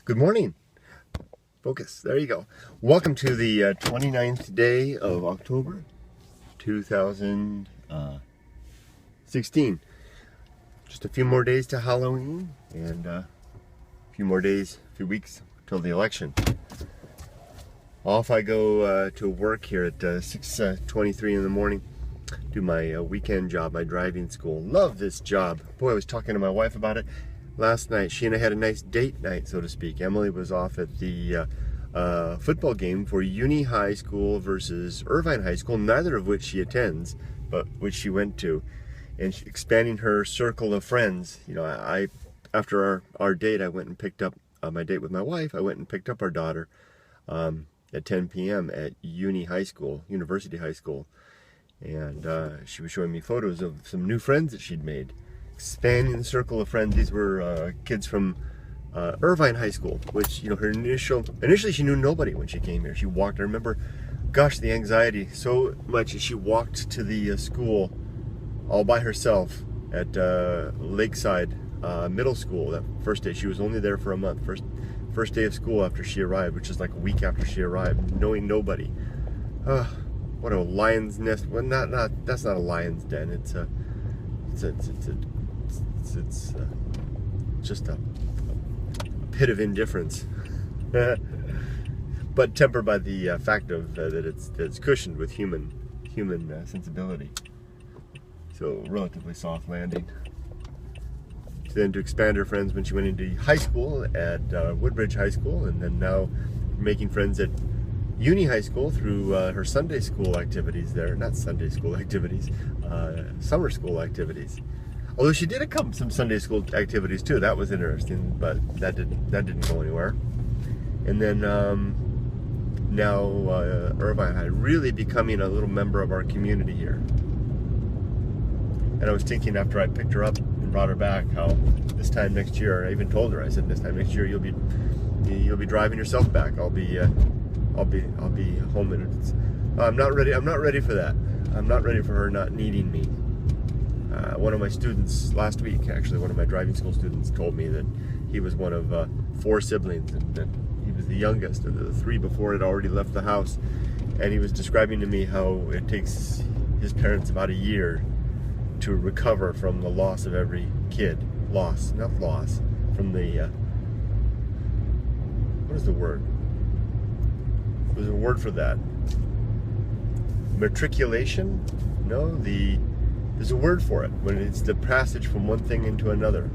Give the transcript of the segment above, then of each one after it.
Good morning. Focus. There you go. Welcome to the 29th day of October 2016. Just a few more days to Halloween and a few more days, a few weeks till the election. Off I go to work here at 6:23 in the morning. Do my weekend job, my driving school. Love this job. Boy, I was talking to my wife about it last night. She and I had a nice date night, so to speak. Emily was off at the football game for Uni High School versus Irvine High School, neither of which she attends, but which she went to, and expanding her circle of friends. You know, I after our date, I went and picked up my date with my wife. I went and picked up our daughter at 10 p.m. at University High School, and she was showing me photos of some new friends that she'd made. Expanding the circle of friends. These were kids from Irvine High School, which, you know, her initially she knew nobody when she came here. She walked, I remember, gosh, the anxiety so much as she walked to the school all by herself at Lakeside Middle School. That first day, she was only there for a month. First day of school after she arrived, which is like a week after she arrived, knowing nobody. What a lion's nest. Well, that's not a lion's den. It's just a pit of indifference, but tempered by the fact of that it's cushioned with human sensibility. So relatively soft landing. Then to expand her friends when she went into high school at Woodbridge High School, and then now making friends at Uni High School through her Sunday school activities there. Not Sunday school activities, summer school activities. Although she did some Sunday school activities too. That was interesting, but that didn't go anywhere. And then now Irvine High really becoming a little member of our community here. And I was thinking after I picked her up and brought her back, how this time next year, I even told her, I said, this time next year you'll be driving yourself back. I'll be home, and I'm not ready for that. I'm not ready for her not needing me. One of my students last week, actually, one of my driving school students told me that he was one of 4 siblings, and that he was the youngest, and the 3 before had already left the house. And he was describing to me how it takes his parents about a year to recover from the loss of every kid. From the, what is the word? There's a word for that. Matriculation? No, there's a word for it, when it's the passage from one thing into another.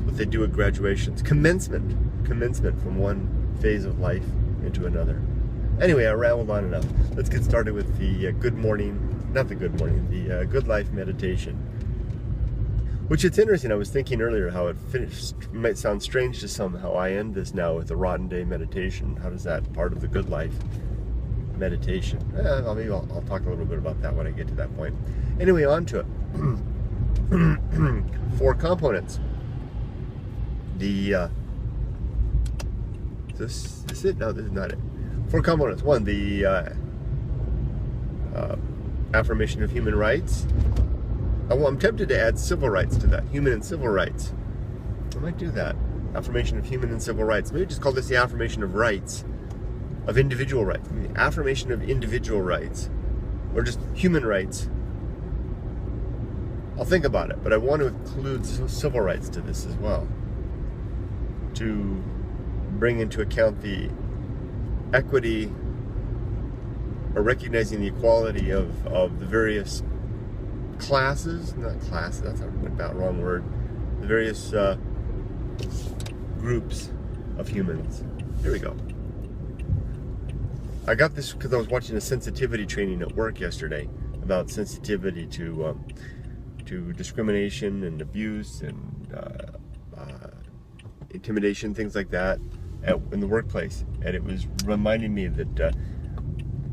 What they do at graduations. Commencement from one phase of life into another. Anyway, I rambled on enough. Let's get started with the good life meditation. Which it's interesting, I was thinking earlier how it finished. It might sound strange to some how I end this now with a rotten day meditation. How does that part of the good life meditation? Maybe I'll talk a little bit about that when I get to that point. Anyway, on to it. 4 components. Is this it? No, this is not it. 4 components. 1, the affirmation of human rights. I'm tempted to add civil rights to that. Human and civil rights. I might do that. Affirmation of human and civil rights. Maybe just call this the affirmation of rights. Of individual rights. The affirmation of individual rights. Or just human rights. I'll think about it, but I want to include civil rights to this as well. To bring into account the equity, or recognizing the equality of the various classes, not classes, that's about wrong word, the various groups of humans. Here we go. I got this because I was watching a sensitivity training at work yesterday about sensitivity to discrimination and abuse and intimidation, things like that, in the workplace. And it was reminding me that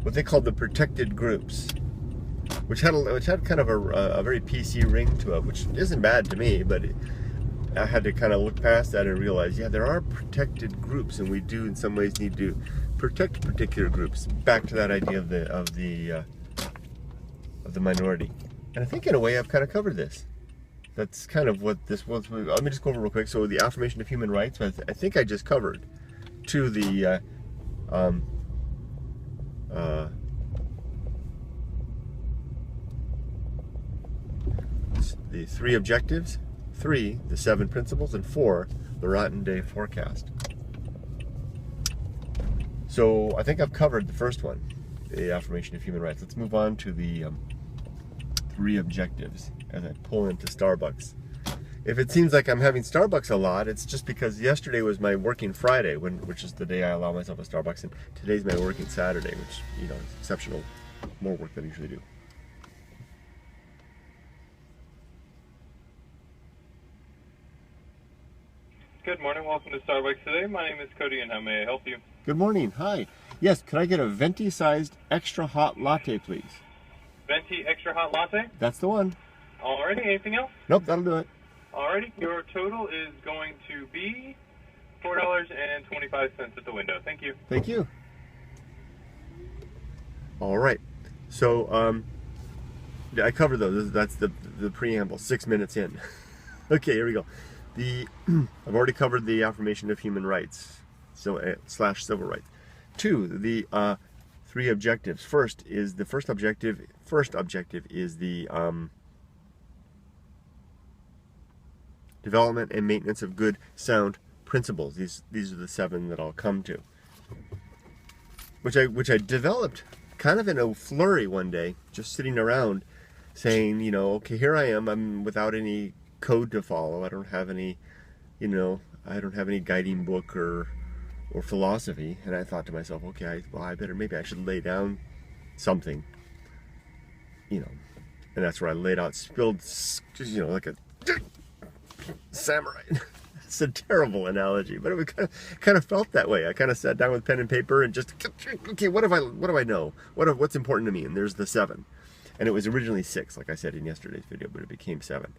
what they called the protected groups, which had kind of a very PC ring to it, which isn't bad to me, but I had to kind of look past that and realize, yeah, there are protected groups, and we do in some ways need to protect particular groups. Back to that idea of the minority. And I think in a way I've kind of covered this. that's kind of what this was. Let me just go over real quick. So the Affirmation of Human Rights, I think I just covered. To the the 3 objectives, 3, the 7 principles, and 4, the Rotten Day forecast. So I think I've covered the first one, the Affirmation of Human Rights. Let's move on to the 3 objectives as I pull into Starbucks. If it seems like I'm having Starbucks a lot, it's just because yesterday was my working Friday, which is the day I allow myself a Starbucks, and today's my working Saturday, which, you know, is exceptional, more work than I usually do. Good morning, welcome to Starbucks today. My name is Cody, and how may I help you? Good morning, hi. Yes, could I get a venti-sized extra hot latte, please? Venti extra hot latte? That's the one. Alrighty, anything else? Nope, that'll do it. Alrighty, your total is going to be $4.25 at the window. Thank you. Thank you. All right, so I covered those. That's the preamble. 6 minutes in. Okay, here we go. I've already covered the Affirmation of Human Rights, so / civil rights. 2, the 3 objectives. First objective is the development and maintenance of good, sound principles. These are the 7 that I'll come to, which I developed kind of in a flurry one day, just sitting around, saying, you know, okay, here I am. I'm without any code to follow. I don't have any, you know, I don't have any guiding book or philosophy. And I thought to myself, okay, maybe I should lay down something, you know. And that's where I laid out, spilled, just, you know, like a samurai. It's a terrible analogy, but it kind of felt that way. I kind of sat down with pen and paper and just, okay, what do I know? What's important to me? And there's the 7. And it was originally 6, like I said in yesterday's video, but it became 7.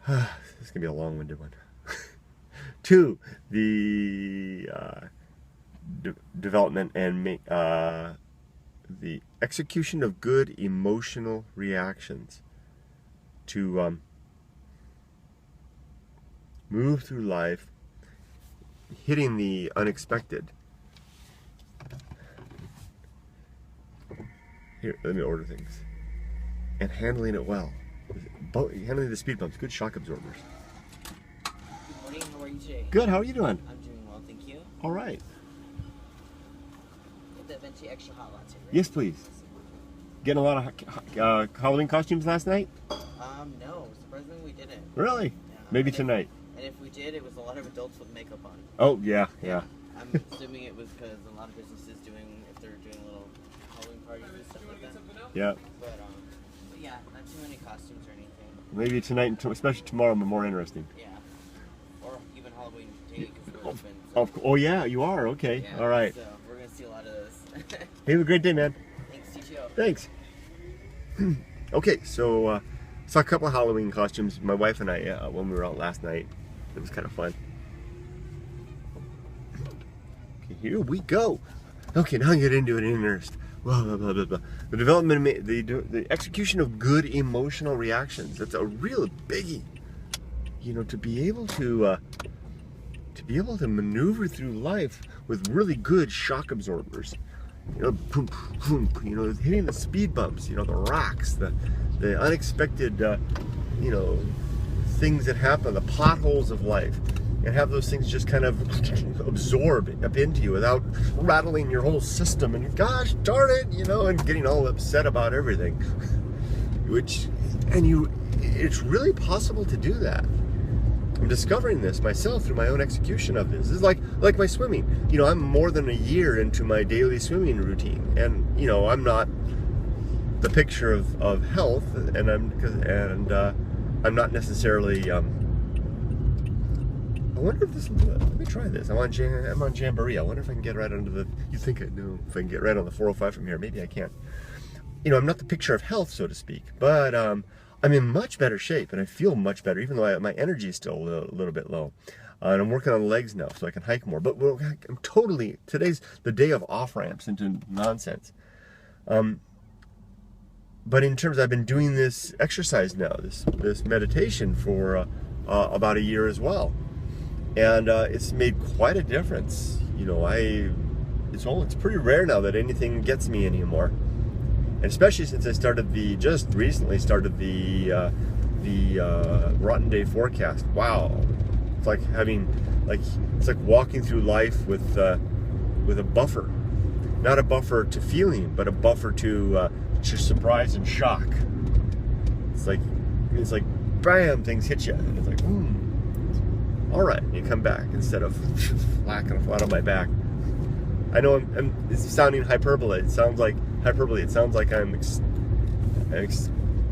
This is gonna be a long-winded one. 2, the development and the execution of good emotional reactions to move through life, hitting the unexpected. Here, let me order things. And handling it well. Handling the speed bumps, good shock absorbers. Good morning, how are you today? Good, how are you doing? I'm doing well, thank you. All right. Get the Venti extra hot latte, right? Yes, please. Getting a lot of Halloween costumes last night? No, surprisingly we didn't. Really? Yeah. Maybe tonight. And if we did, it was a lot of adults with makeup on. Oh, yeah. I'm assuming it was because a lot of businesses if they're doing little Halloween parties and stuff like that. Yeah. But yeah, not too many costumes or anything. Maybe tonight, especially tomorrow, will be more interesting. Yeah. Or even Halloween day, because we're open. So. Oh, yeah, you are? Okay. Yeah, all right. So we're going to see a lot of those. Hey, have a great day, man. Thanks, TTO. Thanks. Okay, so saw a couple of Halloween costumes. My wife and I, when we were out last night, it was kind of fun. Okay, here we go. Okay, now I get into it in earnest. Blah, blah, blah, blah, blah. The development, the execution of good emotional reactions. That's a real biggie. You know, to be able to maneuver through life with really good shock absorbers. You know, boom, boom, you know, hitting the speed bumps, you know, the rocks, the unexpected, you know, things that happen, the potholes of life, and have those things just kind of absorb up into you without rattling your whole system and gosh darn it, you know, and getting all upset about everything. It's really possible to do that. I'm discovering this myself through my own execution of this. This is like my swimming. You know, I'm more than a year into my daily swimming routine, and you know, I'm not the picture of health, and I'm not necessarily. I wonder if this will do it. Let me try this. I'm on Jamboree. I wonder if I can get right under the. You think I know if I can get right on the 405 from here? Maybe I can. You know, I'm not the picture of health, so to speak, but I'm in much better shape, and I feel much better, even though my energy is still a little bit low. And I'm working on legs now, so I can hike more. But today's the day of off-ramps into nonsense. But in terms, I've been doing this exercise now, this meditation for about a year as well, and it's made quite a difference. You know, it's pretty rare now that anything gets me anymore, and especially since I just recently started the Rotten Day forecast. Wow, it's like it's like walking through life with a buffer, not a buffer to feeling, but a buffer to surprise and shock. It's like bam, things hit you, and it's like, all right, and you come back instead of flacking flat on my back. I know it's sounding hyperbole. It sounds like hyperbole. It sounds like I'm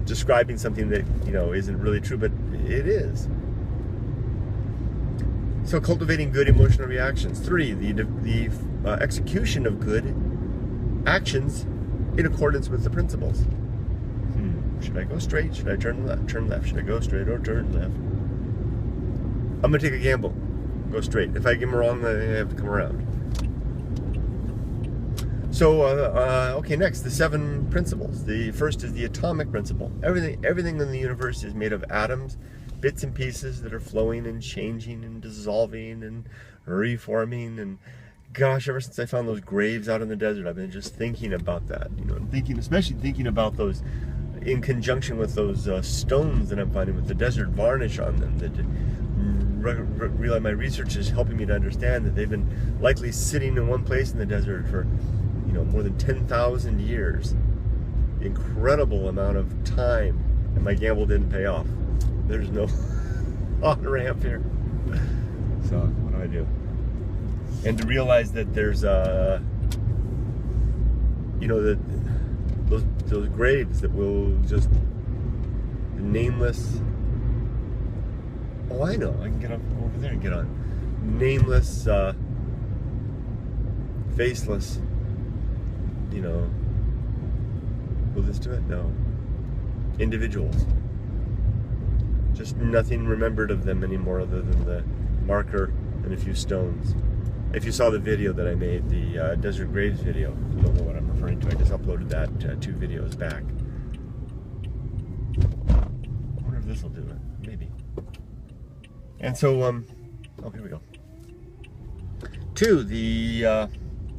describing something that, you know, isn't really true, but it is. So cultivating good emotional reactions. 3, the execution of good actions in accordance with the principles. Should I go straight? Should I turn left? Turn left. Should I go straight or turn left? I'm gonna take a gamble. Go straight. If I get them wrong, I have to come around. So, okay, next, the 7 principles. The first is the atomic principle. Everything in the universe is made of atoms, bits and pieces that are flowing and changing and dissolving and reforming. And gosh, ever since I found those graves out in the desert, I've been just thinking about that. You know, especially thinking about those in conjunction with those stones that I'm finding with the desert varnish on them. That realize my research is helping me to understand that they've been likely sitting in one place in the desert for, you know, more than 10,000 years. Incredible amount of time, and my gamble didn't pay off. There's no on-ramp here. So what do I do? And to realize that there's you know, that those graves that will just nameless. Oh, I know. I can get up over there and get on. Nameless, faceless. You know. Will this do it? No. Individuals. Just nothing remembered of them anymore other than the marker and a few stones. If you saw the video that I made, the Desert Graves video, you don't know what I'm referring to. I just uploaded that 2 videos back. I wonder if this will do it. Maybe. And so, oh, here we go. 2,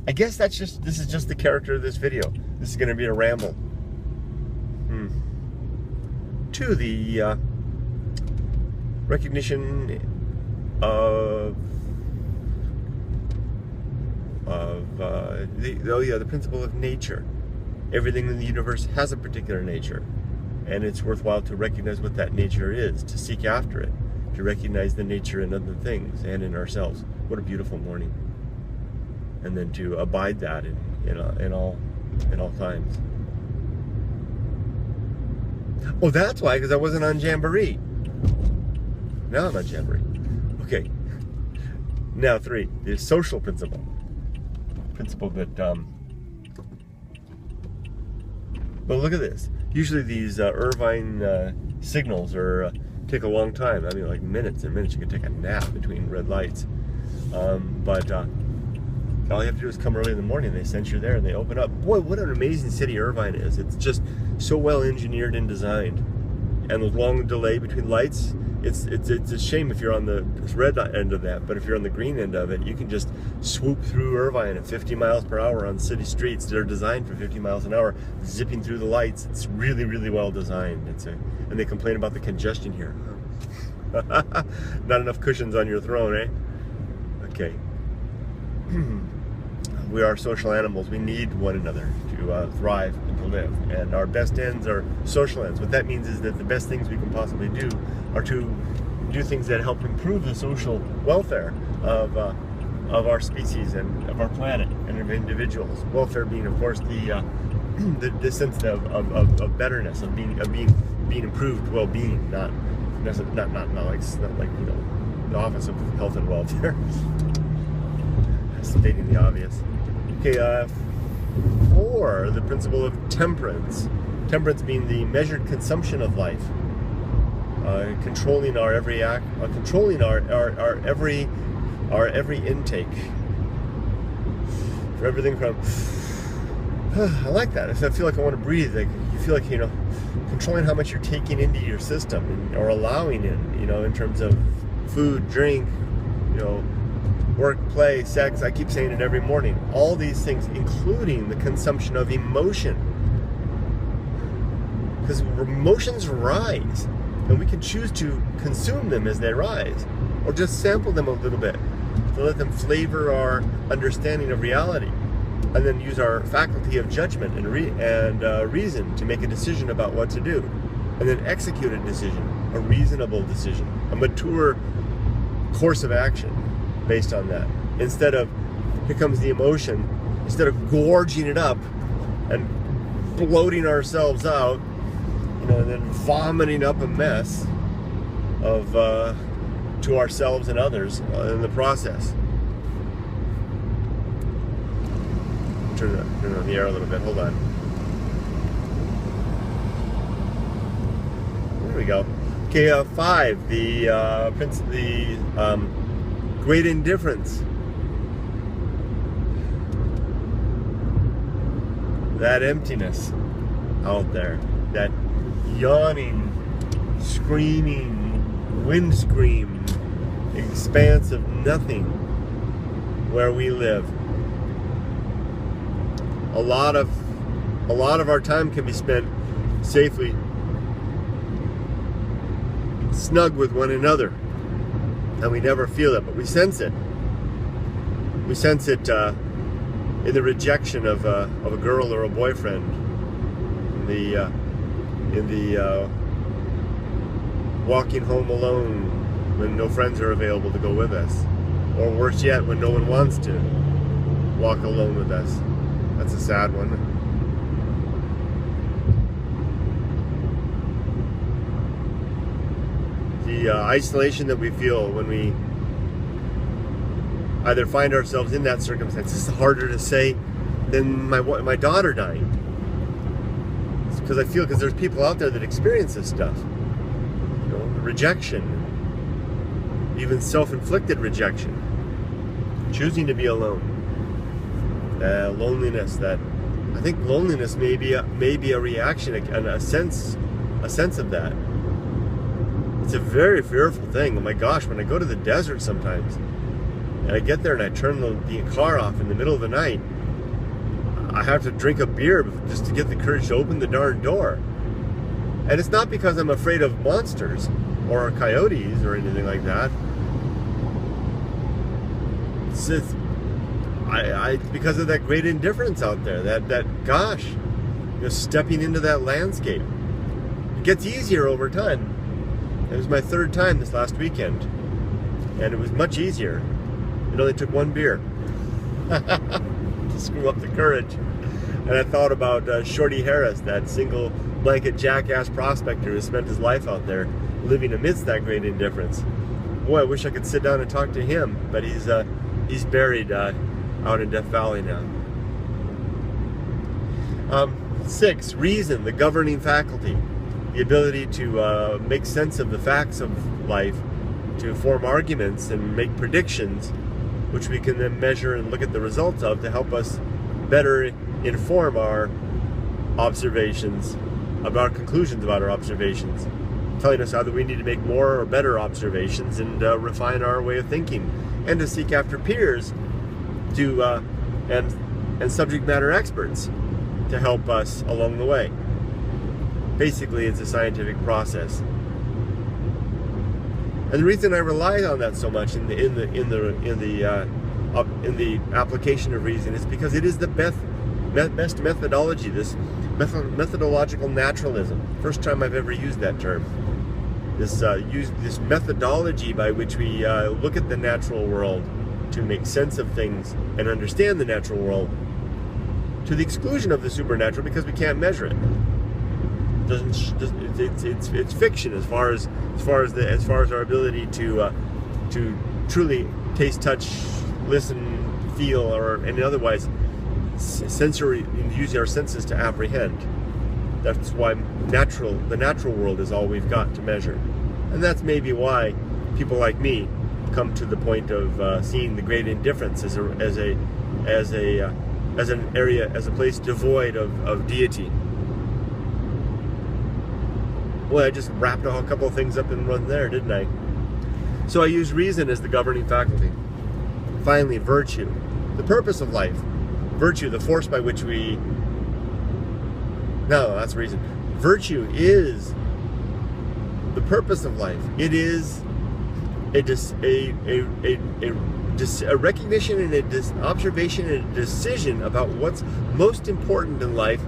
I guess this is just the character of this video. This is going to be a ramble. 2, the recognition of the principle of nature. Everything in the universe has a particular nature, and it's worthwhile to recognize what that nature is, to seek after it, to recognize the nature in other things and in ourselves. What a beautiful morning. And then to abide that in all times. Oh, that's why, because I wasn't on Jamboree. Now I'm on Jamboree. Okay. Now 3, the social principle. Principle that, but look at this. Usually these Irvine signals take a long time. I mean, like minutes and minutes. You can take a nap between red lights. But all you have to do is come early in the morning. They sense you're there and they open up. Boy, what an amazing city Irvine is. It's just so well engineered and designed. And the long delay between lights, it's a shame if you're on the red end of that, but if you're on the green end of it, you can just swoop through Irvine at 50 miles per hour on city streets that are designed for 50 miles an hour, zipping through the lights. It's really, really well designed. And they complain about the congestion here. Not enough cushions on your throne, eh? Okay. We are social animals. We need one another to thrive and to live. And our best ends are social ends. What that means is that the best things we can possibly do are to do things that help improve the social welfare of our species and of our planet and of individuals. Welfare being, of course, the sense of betterness, of being improved well-being, not like, you know, the Office of Health and Welfare. Stating the obvious. Okay, 4, the principle of temperance. Temperance being the measured consumption of life, controlling our every act, controlling our every intake. For everything from, I like that. I feel like I want to breathe like you feel like, controlling how much you're taking into your system or allowing in, in terms of food, drink, work, play, sex. I keep saying it every morning. All these things, including the consumption of emotion. Because emotions rise, and we can choose to consume them as they rise, or just sample them a little bit to let them flavor our understanding of reality, and then use our faculty of judgment and reason to make a decision about what to do, and then execute a decision, a reasonable decision, a mature course of action based on that. Instead of, here comes the emotion, instead of gorging it up and bloating ourselves out, and then vomiting up a mess of to ourselves and others in the process. Turn on the air a little bit. Hold on. There we go. Okay, 5. The Great Indifference. That emptiness out there. That yawning, screaming, wind scream, expanse of nothing where we live. A lot of our time can be spent safely, snug with one another, and we never feel it, but we sense it. We sense it in the rejection of a girl or a boyfriend, in the walking home alone when no friends are available to go with us, or worse yet, when no one wants to walk alone with us. That's a sad one. The isolation that we feel when we either find ourselves in that circumstance. It's harder to say than my daughter dying. It's because there's people out there that experience this stuff. Rejection, even self-inflicted rejection, choosing to be alone. Loneliness. That I think loneliness may be a reaction and a sense of that. It's a very fearful thing. Oh my gosh, when I go to the desert sometimes, and I get there and I turn the car off in the middle of the night, I have to drink a beer just to get the courage to open the darn door. And it's not because I'm afraid of monsters or coyotes or anything like that. It's because of that great indifference out there. That gosh, stepping into that landscape. It gets easier over time. It was my 3rd time this last weekend, and it was much easier. It only took 1 beer to screw up the courage. And I thought about Shorty Harris, that single blanket jackass prospector who spent his life out there living amidst that great indifference. Boy, I wish I could sit down and talk to him, but he's buried out in Death Valley now. 6, reason, the governing faculty. The ability to make sense of the facts of life, to form arguments and make predictions, which we can then measure and look at the results of to help us better inform our observations, about conclusions about our observations, telling us either we need to make more or better observations and refine our way of thinking, and to seek after peers to and subject matter experts to help us along the way. Basically, it's a scientific process, and the reason I rely on that so much in the application of reason is because it is the best methodology. This methodological naturalism. First time I've ever used that term. This methodology by which we look at the natural world to make sense of things and understand the natural world, to the exclusion of the supernatural because we can't measure it. It's fiction as far as our ability to truly taste, touch, listen, feel, and otherwise sensory, use our senses to apprehend. That's why the natural world is all we've got to measure, and that's maybe why people like me come to the point of seeing the great indifference as a place devoid of deity. Well, I just wrapped a couple of things up in one there, didn't I? So I use reason as the governing faculty. Finally, virtue, the purpose of life. Virtue, the force by which we... No, that's reason. Virtue is the purpose of life. It is a recognition and a observation and a decision about what's most important in life,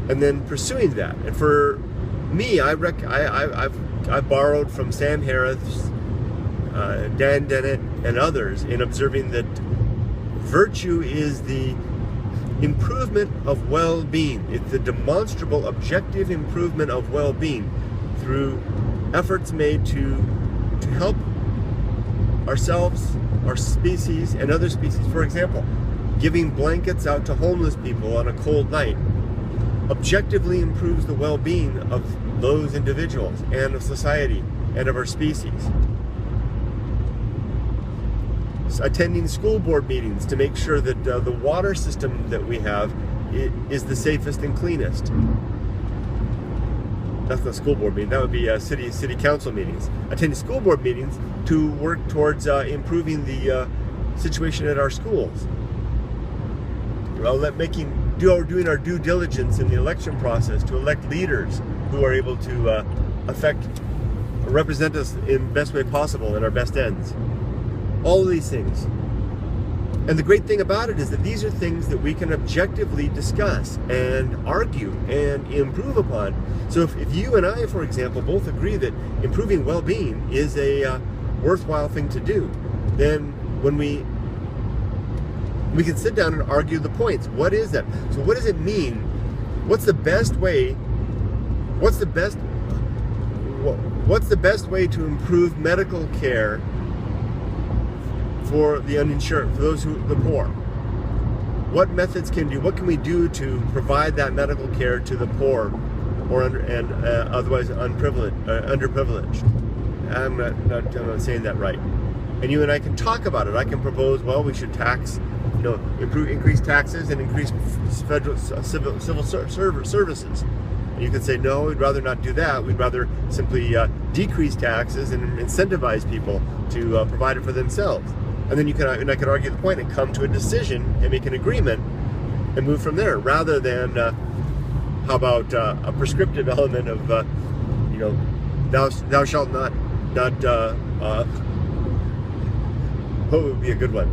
and then pursuing that. And for me, I borrowed from Sam Harris, Dan Dennett, and others in observing that virtue is the improvement of well-being. It's the demonstrable, objective improvement of well-being through efforts made to help ourselves, our species, and other species. For example, giving blankets out to homeless people on a cold night objectively improves the well-being of those individuals and of society and of our species. Attending school board meetings to make sure that the water system that we have is the safest and cleanest. That's not school board meeting, that would be city council meetings. Attending school board meetings to work towards improving the situation at our schools. Doing our due diligence in the election process to elect leaders who are able to represent us in the best way possible in our best ends. All of these things. And the great thing about it is that these are things that we can objectively discuss and argue and improve upon. So if you and I, for example, both agree that improving well-being is a worthwhile thing to do, then when we can sit down and argue the points. What is that? So what does it mean? What's the best way? What's the best way to improve medical care for the uninsured, for the poor? What methods what can we do to provide that medical care to the poor or otherwise underprivileged? I'm not saying that right. And you and I can talk about it. I can propose, well, we should tax, increase taxes and increase federal civil services. And you can say, no, we'd rather not do that. We'd rather simply decrease taxes and incentivize people to provide it for themselves. And then I could argue the point and come to a decision and make an agreement and move from there, rather than how about a prescriptive element of thou shalt not what would be a good one?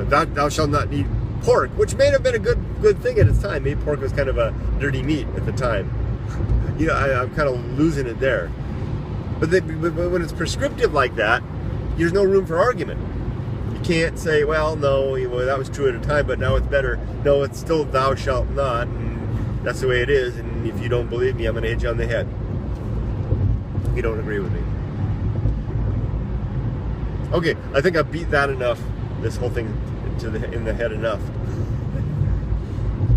Thou shalt not eat pork, which may have been a good thing at its time. Maybe pork was kind of a dirty meat at the time. I'm kind of losing it there. But when it's prescriptive like that, there's no room for argument. You can't say, well, no, that was true at a time, but now it's better. No, it's still thou shalt not, and that's the way it is. And if you don't believe me, I'm going to hit you on the head if you don't agree with me. Okay, I think I beat that enough. This whole thing in the head enough.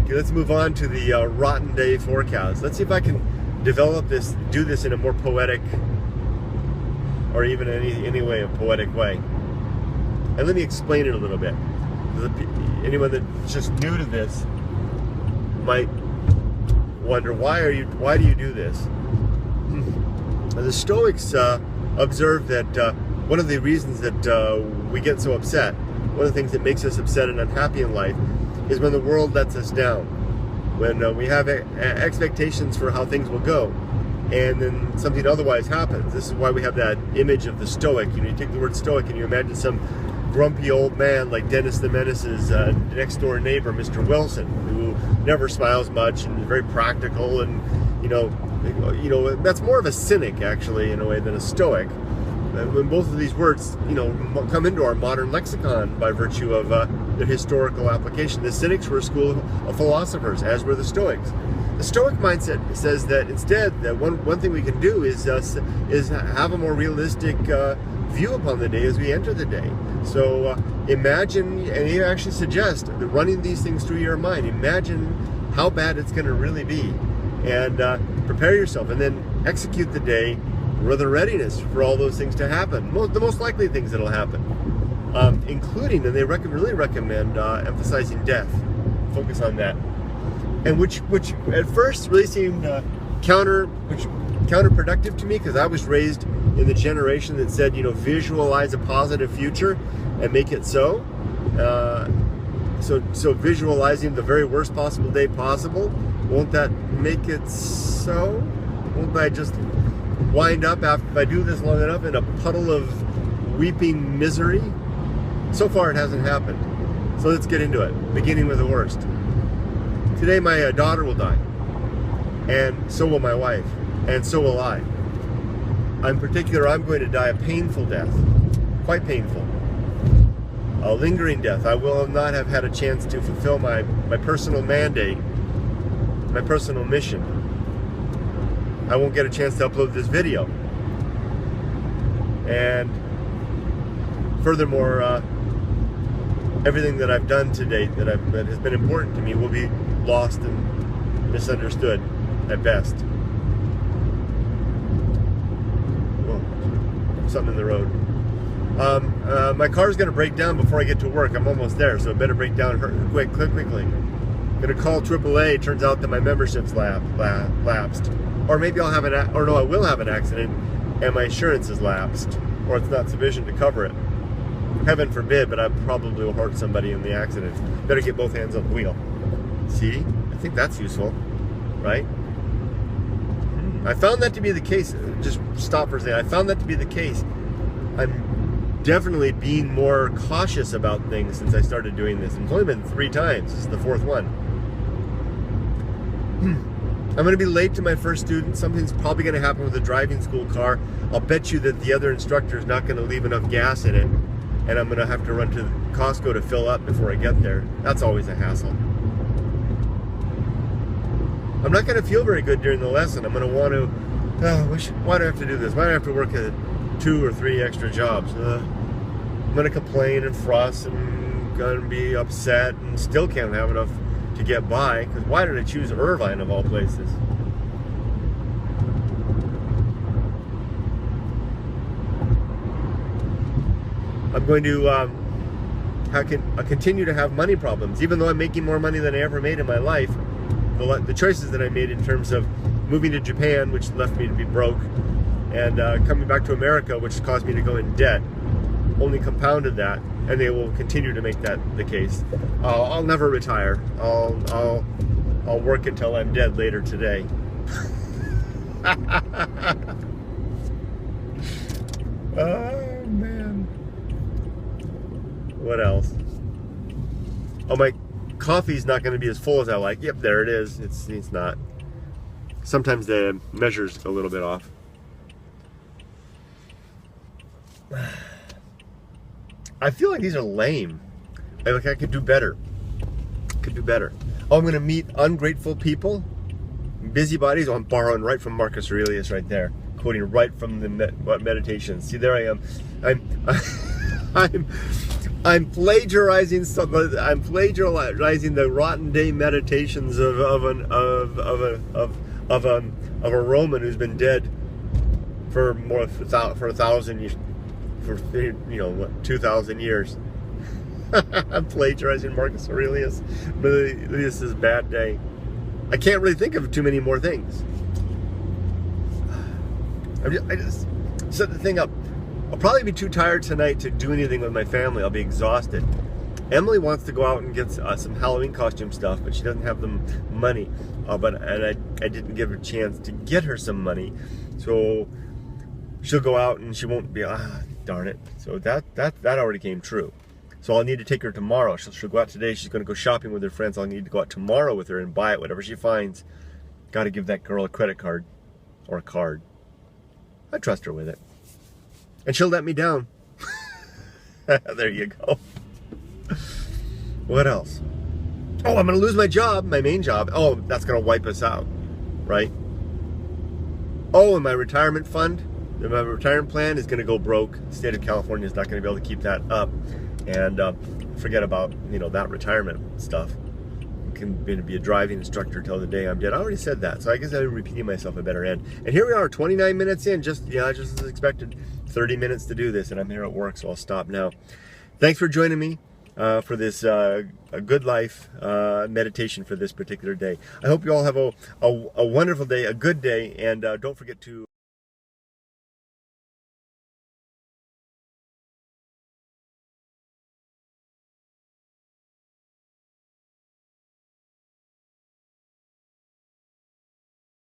Okay, let's move on to the rotten day forecast. Let's see if I can do this in a more poetic, or even any way, a poetic way. And let me explain it a little bit. Anyone that's just new to this might wonder, why do you do this? The Stoics observe that one of the reasons that we get so upset, one of the things that makes us upset and unhappy in life, is when the world lets us down. When we have expectations for how things will go, and then something otherwise happens. This is why we have that image of the Stoic. You take the word Stoic and you imagine some grumpy old man like Dennis the Menace's next door neighbor, Mr. Wilson, who never smiles much and is very practical, and that's more of a cynic actually in a way than a Stoic. When both of these words, come into our modern lexicon by virtue of their historical application. The Cynics were a school of philosophers, as were the Stoics. The Stoic mindset says that instead, that one thing we can do is have a more realistic view upon the day as we enter the day. So imagine, and he actually suggests that running these things through your mind, imagine how bad it's going to really be, and prepare yourself, and then execute the day with a readiness for all those things to happen. The most likely things that'll happen, including, and they really recommend emphasizing death. Focus on that, and which at first really seemed counterproductive to me because I was raised in the generation that said, visualize a positive future and make it so. So visualizing the very worst possible day possible, won't that make it so? Won't I just wind up, after if I do this long enough, in a puddle of weeping misery? So far it hasn't happened. So let's get into it, beginning with the worst. Today my daughter will die, and so will my wife, and so will I. In particular, I'm going to die a painful death, quite painful. A lingering death. I will not have had a chance to fulfill my personal mandate, my personal mission. I won't get a chance to upload this video. And furthermore, everything that I've done to date that has been important to me will be lost and misunderstood at best. Whoa, something in the road. My car's going to break down before I get to work. I'm almost there, so it better break down quickly. I'm going to call AAA. Turns out that my membership's lapsed. Or maybe I will have an accident and my insurance is lapsed, or it's not sufficient to cover it. Heaven forbid, but I probably will hurt somebody in the accident. Better get both hands on the wheel. See? I think that's useful, right? I found that to be the case. Just stop for a second. I found that to be the case. I'm definitely being more cautious about things since I started doing this. It's only been 3 times. This is the 4th one. I'm going to be late to my first student. Something's probably going to happen with the driving school car. I'll bet you that the other instructor is not going to leave enough gas in it, and I'm going to have to run to Costco to fill up before I get there. That's always a hassle. I'm not going to feel very good during the lesson. I'm going to want to, why do I have to do this? Why do I have to work at 2 or 3 extra jobs? I'm going to complain and fuss and going to be upset and still can't have enough to get by, because why did I choose Irvine of all places? I'm going to continue to have money problems, even though I'm making more money than I ever made in my life. The choices that I made in terms of moving to Japan, which left me to be broke, and coming back to America, which caused me to go in debt, only compounded that, and they will continue to make that the case. I'll never retire. I'll work until I'm dead later today. Oh man. What else? Oh, my coffee's not going to be as full as I like. Yep, there it is. It's not. Sometimes the measure's a little bit off. I feel like these are lame. I could do better. Oh, I'm going to meet ungrateful people, busybodies. Oh, I'm borrowing right from Marcus Aurelius right there, quoting right from the Meditations. See, there I am. I'm plagiarizing something. I'm plagiarizing the rotten day meditations of a Roman who's been dead for 1,000 years, for 2,000 years. I'm plagiarizing Marcus Aurelius. But this is a bad day. I can't really think of too many more things. I just set the thing up. I'll probably be too tired tonight to do anything with my family. I'll be exhausted. Emily wants to go out and get some Halloween costume stuff, but she doesn't have the money. I didn't give her a chance to get her some money, so she'll go out and she won't be. Darn it! So that already came true. So I'll need to take her tomorrow. She'll go out today. She's going to go shopping with her friends. I'll need to go out tomorrow with her and buy it, whatever she finds. Got to give that girl a credit card or a card. I trust her with it. And she'll let me down. There you go. What else? Oh, I'm going to lose my job, my main job. Oh, that's going to wipe us out, right? Oh, and my retirement fund, my retirement plan is going to go broke. The state of California is not going to be able to keep that up. And forget about, that retirement stuff. I'm going to be a driving instructor till the day I'm dead. I already said that, so I guess I'm repeating myself a better end. And here we are, 29 minutes in, just as expected. 30 minutes to do this, and I'm here at work, so I'll stop now. Thanks for joining me. for this a good life meditation for this particular day. I hope you all have a wonderful day, a good day, and don't forget to